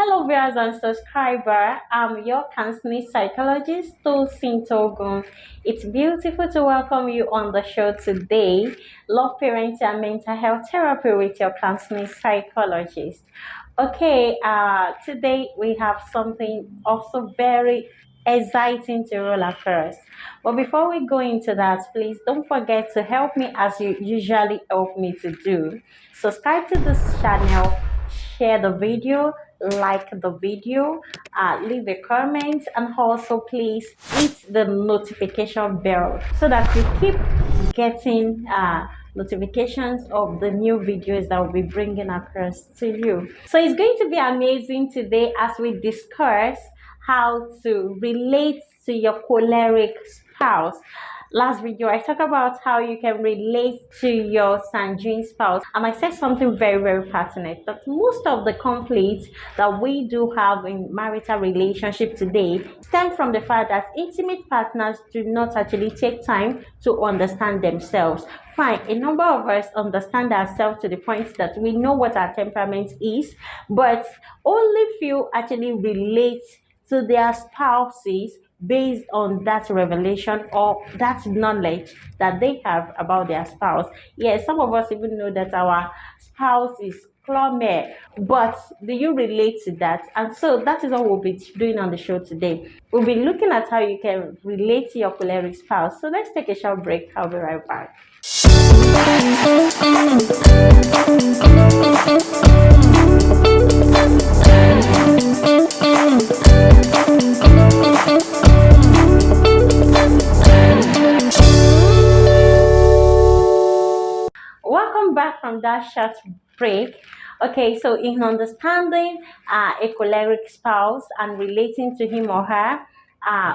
Hello, viewers and subscriber. I'm your counseling psychologist, Tosin Togun. It's beautiful to welcome you on the show today. Love, parenting, and mental health therapy with your counseling psychologist. Okay, today we have something also very exciting to roll across. But before we go into that, please don't forget to help me as you usually help me to do. Subscribe to this channel, share the video, like the video, leave a comment, and also please hit the notification bell so that you keep getting notifications of the new videos that will be bringing across to you. So it's going to be amazing today as we discuss how to relate to your choleric spouse. Last video I talked about how you can relate to your sanguine spouse, and I said something very pertinent, that most of the conflicts that we do have in marital relationship today stem from the fact that intimate partners do not actually take time to understand themselves. Fine, a number of us understand ourselves to the point that we know what our temperament is, but only few actually relate to their spouses based on that revelation or that knowledge that they have about their spouse. Yes, some of us even know that our spouse is clumsy, but do you relate to that? And so that is what we'll be doing on the show today. We'll be looking at how you can relate to your choleric spouse. So let's take a short break. I'll be right back. Welcome back from that short break. Okay, so in understanding a choleric spouse and relating to him or her,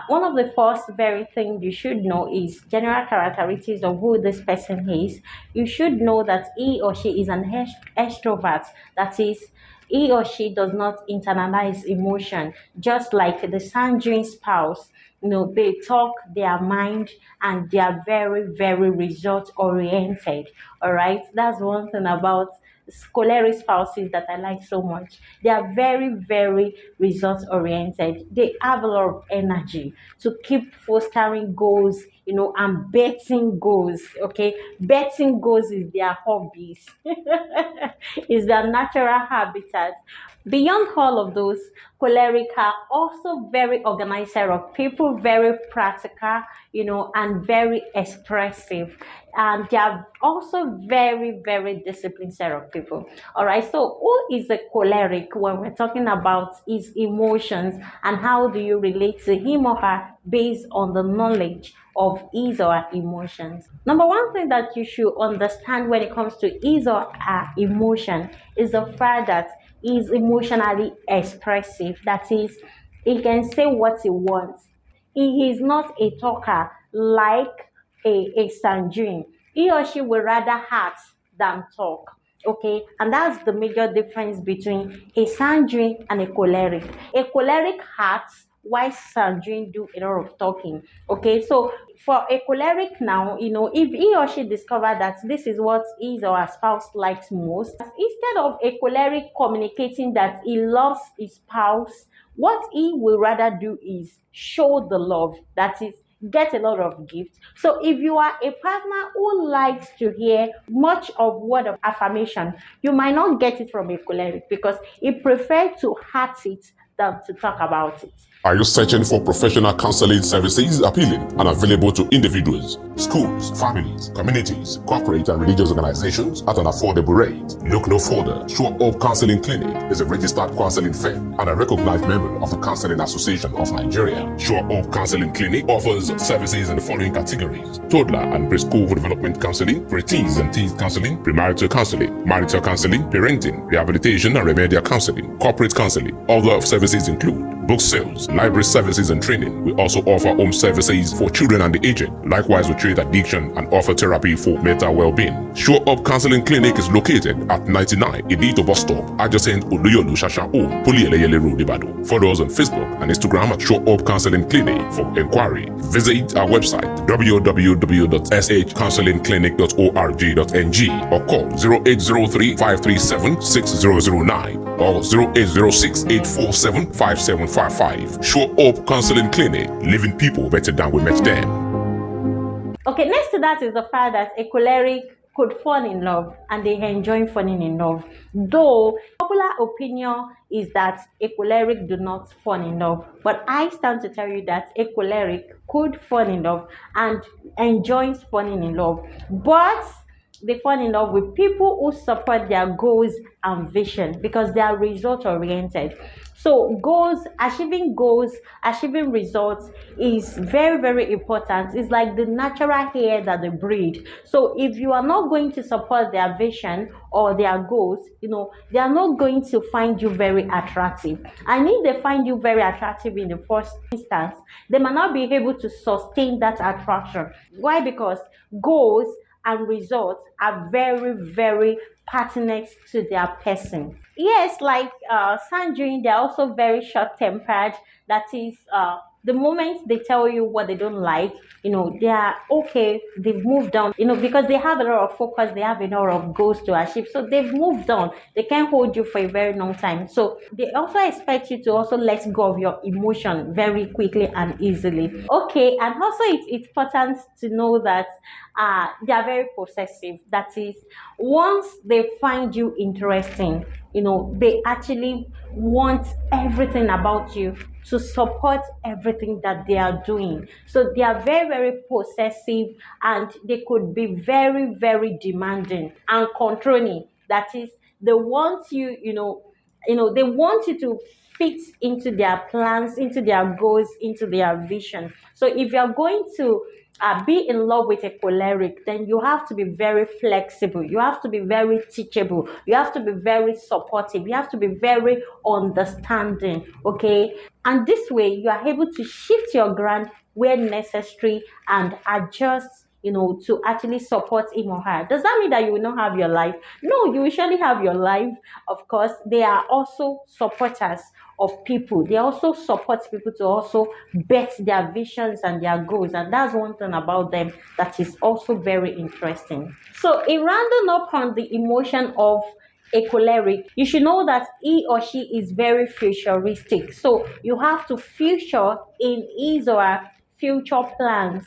one of the first very thing you should know is general characteristics of who this person is. You should know that he or she is an extrovert. That is, he or she does not internalize emotion, just like the sanguine spouse. They talk their mind and they are very result oriented. All right, that's one thing about choleric spouses that I like so much. They are very result oriented. They have a lot of energy to keep fostering goals, and betting goals. Okay, betting goals is their hobbies, is their natural habitat. Beyond all of those, choleric are also very organized set of people, very practical, and very expressive. And they are also very disciplined set of people. All right, so who is a choleric when we're talking about his emotions and how do you relate to him or her based on the knowledge of his or her emotions? Number one thing that you should understand when it comes to his or her emotion is the fact that is emotionally expressive. That is, he can say what he wants. He is not a talker like a sanguine. He or she will rather act than talk. Okay, and that's the major difference between a sanguine and a choleric. A choleric acts while sanguine do a lot of talking. Okay, so for a choleric now, if he or she discover that this is what his or her spouse likes most, instead of a choleric communicating that he loves his spouse, what he will rather do is show the love. That is, get a lot of gifts. So if you are a partner who likes to hear much of word of affirmation, you might not get it from a choleric because he prefers to heart it than to talk about it. Are you searching for professional counseling services appealing and available to individuals, schools, families, communities, corporate and religious organizations at an affordable rate? Look no further. Sure Hope Counseling Clinic is a registered counseling firm and a recognized member of the Counseling Association of Nigeria. Sure Hope Counseling Clinic offers services in the following categories: toddler and preschool development counseling, preteens and teens counseling, premarital counseling, marital counseling, parenting, rehabilitation and remedial counseling, corporate counseling. Other services include book sales, library services and training. We also offer home services for children and the aged. Likewise, we treat addiction and offer therapy for mental well-being. Sure Up Counseling Clinic is located at 99 Idito Bus Stop, adjacent Oluyolu Shasha O, Puliyeleyele Road, Ibadan. Follow us on Facebook and Instagram at Sure Up Counseling Clinic. For inquiry, visit our website www.shcounselingclinic.org.ng or call 0803 537 6009. or 0806-847-5755. Show Up Counseling Clinic, leaving people better than we met them. Okay, next to that is the fact that a choleric could fall in love and they enjoy falling in love. Though popular opinion is that a choleric do not fall in love, but I stand to tell you that a choleric could fall in love and enjoys falling in love. But they fall in love with people who support their goals and vision because they are result oriented. So achieving results is very, very important. It's like the natural hair that they breed. So if you are not going to support their vision or their goals, they are not going to find you very attractive. And if they find you very attractive in the first instance, they might not be able to sustain that attraction. Why? Because goals and results are very, very pertinent to their person. Yes, like Sanjuin, they're also very short-tempered. That is, the moment they tell you what they don't like, they are okay, they've moved on, because they have a lot of focus, they have a lot of goals to achieve. So they've moved on. They can't hold you for a very long time. So they also expect you to also let go of your emotion very quickly and easily. Okay, and also it's important to know that they are very possessive. That is, once they find you interesting, they actually want everything about you to support everything that they are doing. So they are very, very possessive and they could be very, very demanding and controlling. That is, they want you, they want you to fit into their plans, into their goals, into their vision. So if you're going to be in love with a choleric, then you have to be very flexible. You have to be very teachable. You have to be very supportive. You have to be very understanding. Okay. And this way, you are able to shift your ground where necessary and adjust to actually support him or her. Does that mean that you will not have your life? No, you will surely have your life. Of course, they are also supporters of people. They also support people to also bet their visions and their goals. And that's one thing about them that is also very interesting. So in rounding up on the emotion of a choleric, you should know that he or she is very futuristic. So you have to future in his or her future plans,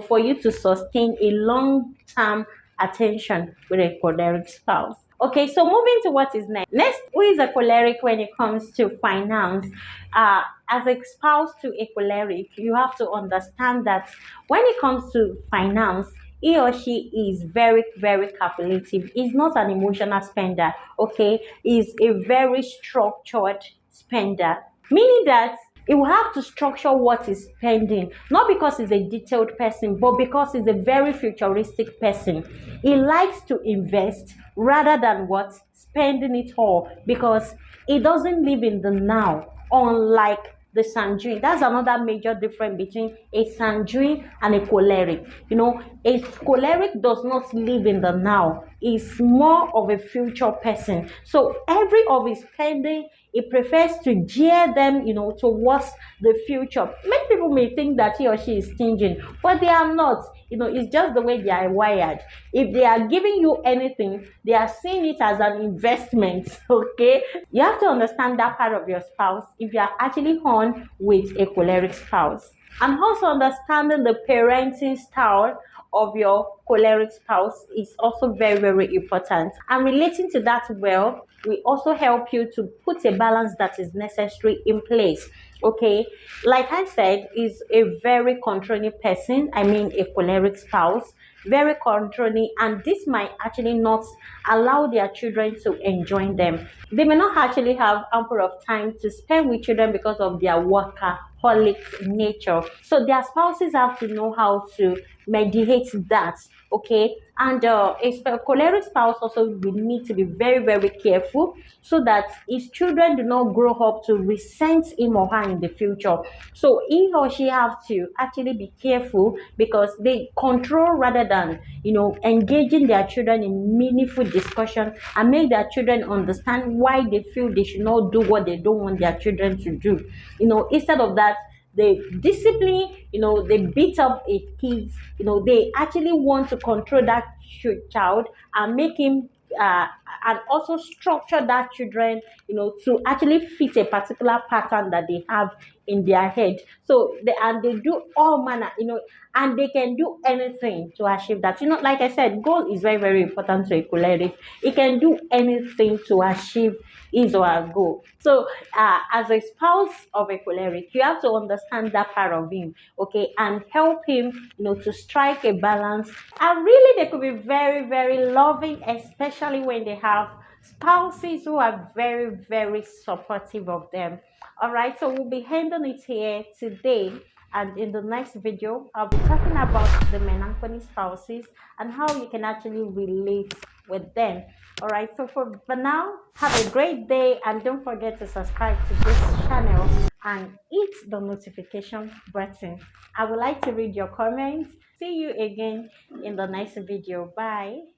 for you to sustain a long-term attention with a choleric spouse. Okay, so moving to what is next. Next, who is a choleric when it comes to finance? As a spouse to a choleric, you have to understand that when it comes to finance, he or she is very, very calculative. He's not an emotional spender, okay? He's a very structured spender, meaning that he will have to structure what he's spending, not because he's a detailed person, but because he's a very futuristic person. He likes to invest rather than spending it all, because he doesn't live in the now, unlike the Sanjuin. That's another major difference between a Sanjuin and a choleric. A choleric does not live in the now. He's more of a future person. So every of his spending, he prefers to gear them, towards the future. Many people may think that he or she is stingy, but they are not. It's just the way they are wired. If they are giving you anything, they are seeing it as an investment. Okay, you have to understand that part of your spouse if you are actually on with a choleric spouse, and also understanding the parenting style of your choleric spouse is also very, very important. And relating to that well, we also help you to put a balance that is necessary in place. Okay, like I said, is a very controlling person. I mean, a choleric spouse, very controlling, and this might actually not allow their children to enjoy them. They may not actually have ample of time to spend with children because of their workaholic nature. So their spouses have to know how to mediate that. Okay, and a choleric spouse also will need to be very, very careful so that his children do not grow up to resent him or her in the future. So he or she have to actually be careful, because they control rather than engaging their children in meaningful discussion and make their children understand why they feel they should not do what they don't want their children to do. Instead of that, they discipline, they beat up a kid, they actually want to control that child and make him and also structure that children, to actually fit a particular pattern that they have in their head. So they do all manner, and they can do anything to achieve that. Like I said, goal is very, very important to a choleric. He can do anything to achieve his or her goal. So as a spouse of a choleric, you have to understand that part of him, okay, and help him, to strike a balance. And really, they could be very, very loving, especially when they have spouses who are very, very supportive of them. All right, so we'll be ending it here today. And in the next video, I'll be talking about the melancholy spouses and how you can actually relate with them. All right, so for now, have a great day, and don't forget to subscribe to this channel and hit the notification button. I would like to read your comments. See you again in the next video. Bye.